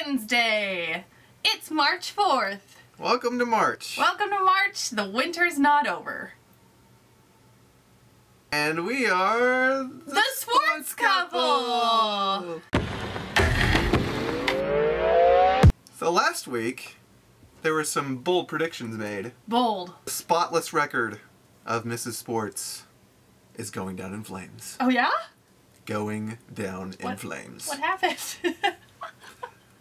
Wednesday! It's March 4th. Welcome to March. Welcome to March. The winter's not over. And we are the Sports Couple! So last week, there were some bold predictions made. Bold. The spotless record of Mrs. Sports is going down in flames. Oh yeah? Going down in flames. What happened?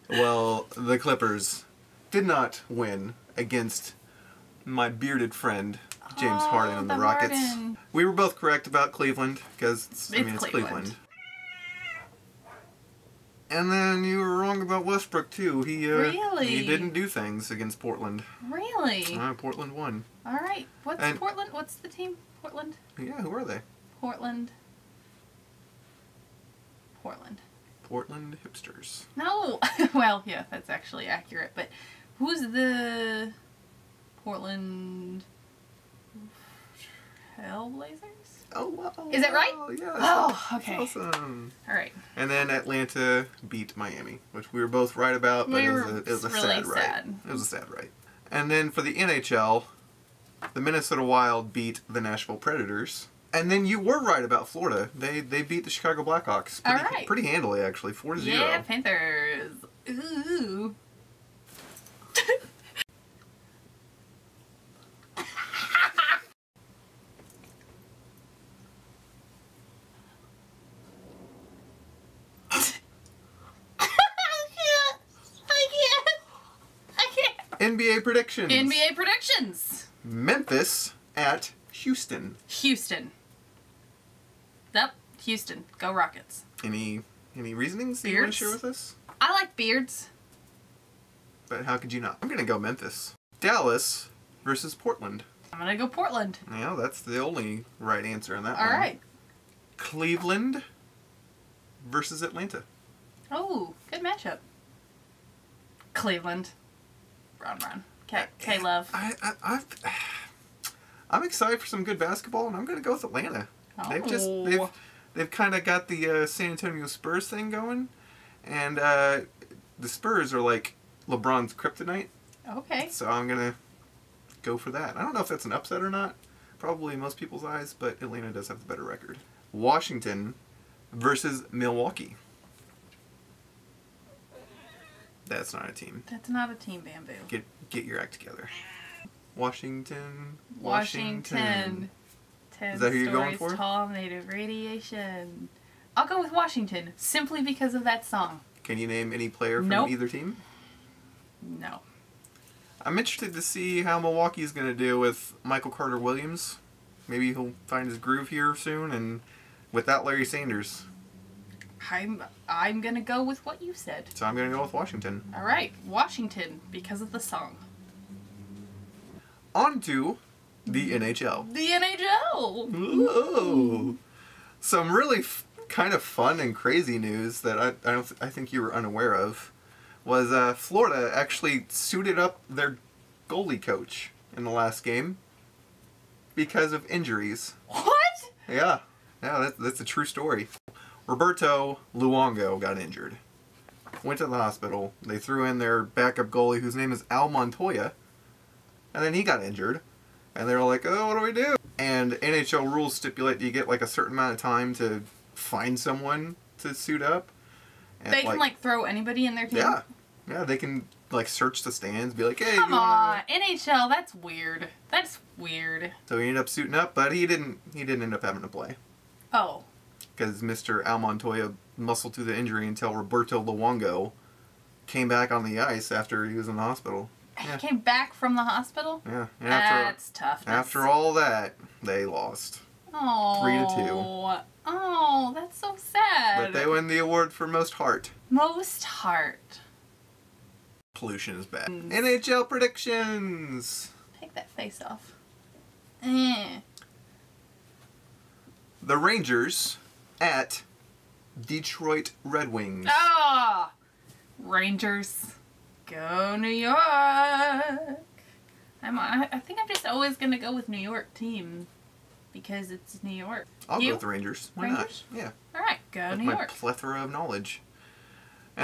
Well, the Clippers did not win against my bearded friend, James Harden and the Rockets. Harden. We were both correct about Cleveland, because, it's Cleveland. And then you were wrong about Westbrook, too. Really? He didn't do things against Portland. Really? Portland won. Alright. What's Portland? What's the team? Portland? Yeah, who are they? Portland hipsters. No! Well, yeah, that's actually accurate, but who's the Portland Trailblazers? Oh, wow. Is that right? Yeah. Oh, okay. Awesome. Alright. And then Atlanta beat Miami, which we were both right about, but it was a really sad right. It was a sad right. And then for the NHL, the Minnesota Wild beat the Nashville Predators. And then you were right about Florida. They beat the Chicago Blackhawks pretty handily, actually, 4-0. Yeah, Panthers. Ooh. NBA predictions. NBA predictions. Memphis at Houston. Houston. Yep, Houston. Go Rockets. Any reasonings you want to share with us? I like beards. But how could you not? I'm going to go Memphis. Dallas versus Portland. I'm going to go Portland. Yeah, that's the only right answer on that one. All right. Cleveland versus Atlanta. Oh, good matchup. Cleveland. Brown. K-Love. I'm excited for some good basketball, and I'm going to go with Atlanta. Oh. They've kind of got the San Antonio Spurs thing going, and the Spurs are like LeBron's kryptonite. Okay. So I'm going to go for that. I don't know if that's an upset or not. Probably in most people's eyes, but Atlanta does have the better record. Washington versus Milwaukee. That's not a team. That's not a team, Bamboo. Get your act together. Washington. 10 Is that who you're going for? Tall, made of radiation. I'll go with Washington, simply because of that song. Can you name any player from either team? No. I'm interested to see how Milwaukee's going to do with Michael Carter-Williams. Maybe he'll find his groove here soon, and without Larry Sanders. I'm going to go with what you said. So I'm going to go with Washington. All right, Washington, because of the song. On to the NHL. The NHL! Whoa. Some really kind of fun and crazy news that I think you were unaware of was Florida actually suited up their goalie coach in the last game because of injuries. What? Yeah, that's a true story. Roberto Luongo got injured. Went to the hospital. They threw in their backup goalie, whose name is Al Montoya, and then he got injured. And they were like, oh, what do we do? And NHL rules stipulate you get like a certain amount of time to find someone to suit up. And they can like throw anybody in their team? Yeah, they can like search the stands, be like, hey. Come on, NHL, that's weird. That's weird. So he ended up suiting up, but he didn't end up having to play. Oh. Because Mr. Al Montoya muscled through the injury until Roberto Luongo came back on the ice after he was in the hospital. Yeah. He came back from the hospital? Yeah. And that's tough. After all that, they lost. Oh. 3-2. Oh, that's so sad. But they win the award for most heart. Most heart. Pollution is bad. NHL predictions. Take that face off. The Rangers at Detroit Red Wings. Ah! Rangers. Go New York. I think I'm just always going to go with New York team because it's New York. I'll go with the Rangers. Why not? Yeah. All right, go with New York. My plethora of knowledge.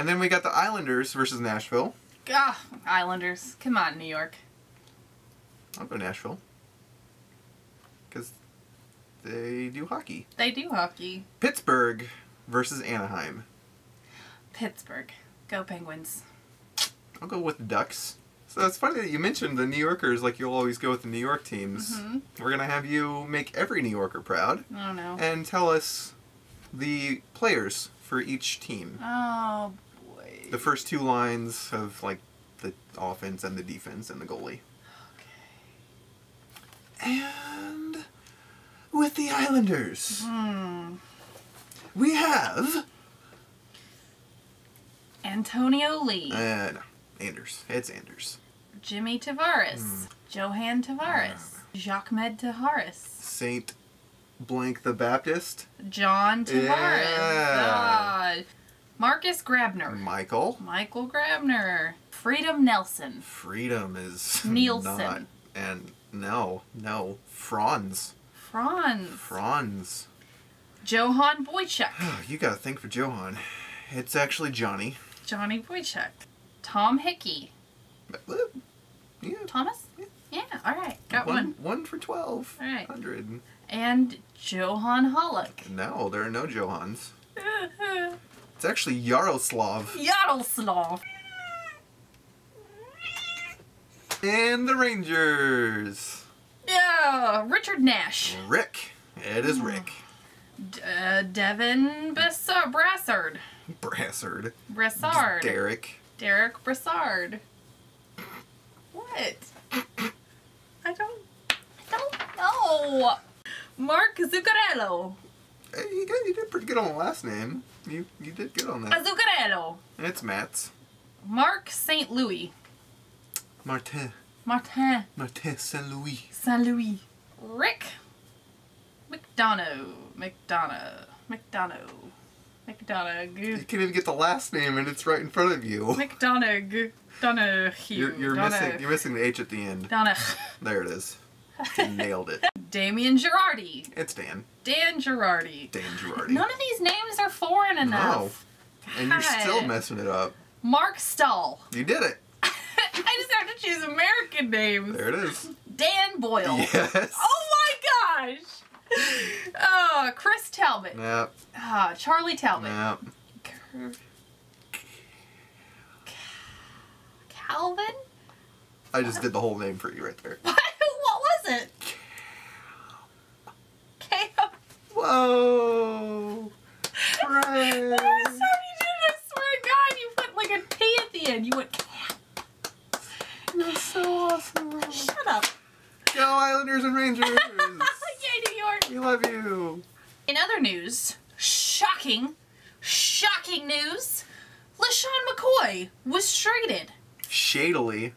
And then we got the Islanders versus Nashville. Ah, Islanders. Come on, New York. I'll go Nashville. Because they do hockey. They do hockey. Pittsburgh versus Anaheim. Pittsburgh. Go Penguins. I'll go with the Ducks. So it's funny that you mentioned the New Yorkers like you'll always go with the New York teams. Mm-hmm. We're going to have you make every New Yorker proud. Oh, no. And tell us the players for each team. Oh, boy. The first two lines of like the offense and the defense and the goalie. Okay. And with the Islanders, we have Antonio Lee. no, Anders. It's Anders. Jimmy Tavares. Johan Tavares. Jacques-Med Tavares. Saint Blank the Baptist. John Tavares. Yeah. Marcus Grabner. Michael. Michael Grabner. Freedom Nelson. Freedom is Nielsen. not. And no. Franz. Franz. Johan Boychuk. You gotta think for Johan. It's actually Johnny. Johnny Boychuk. Tom Hickey. Yeah. Thomas? Yeah, alright. Got one. 1 for 12. All right. 100. And Johan Hollick. No, there are no Johans. It's actually Yaroslav. Yaroslav. And the Rangers. Yeah, Richard Nash. Rick. It is Rick. Devin Brassard. Brassard. Brassard. Derek. Brassard. What? I don't know. Mark Zuccarello. Hey, you did pretty good on the last name. You did good on that. Zuccarello. It's Matt's. Mark St. Louis. Martin Saint Louis. St. Louis. Rick McDonough. You can't even get the last name, and it's right in front of you. McDonough. You're missing the H at the end. Donagh. There it is. You nailed it. Damian Girardi. It's Dan. Dan Girardi. None of these names are foreign enough. No. And you're still God. messing it up. Mark Stahl. You did it. I just have to choose American names. There it is. Dan Boyle. Yes. Oh my gosh. Chris Talbot. Yep. Charlie Talbot. Yep. Calvin? I just did the whole name for you right there. What was it? Cam. Whoa. Right. The first time you did it, I swear to God, you put like a T at the end. You went Cam. You're so awesome. Shut up. Go Islanders and Rangers. Yay, New York. We love you. In other news, shocking news, LaShawn McCoy was traded. Shadily.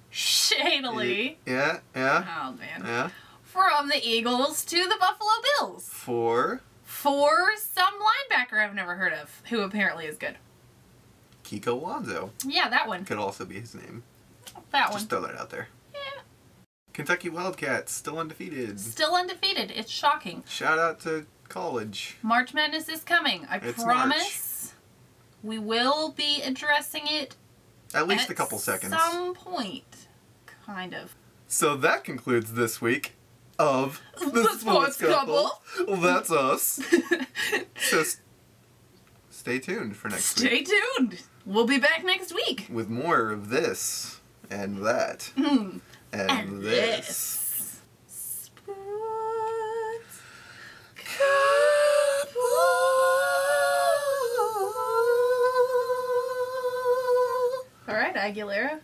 Yeah. Oh, man. Yeah. From the Eagles to the Buffalo Bills. For Some linebacker I've never heard of, who apparently is good. Kiko Alonso. Yeah, that one. Could also be his name. That one. Just throw that out there. Yeah. Kentucky Wildcats, still undefeated. Still undefeated. It's shocking. Shout out to college. March Madness is coming. I It's promise we will be addressing it At least a couple seconds. At some point. Kind of. So that concludes this week of The Sports Couple. Well, that's us. So stay tuned for next week. Stay tuned. We'll be back next week. With more of this and that. And this. Sports All right, Aguilera.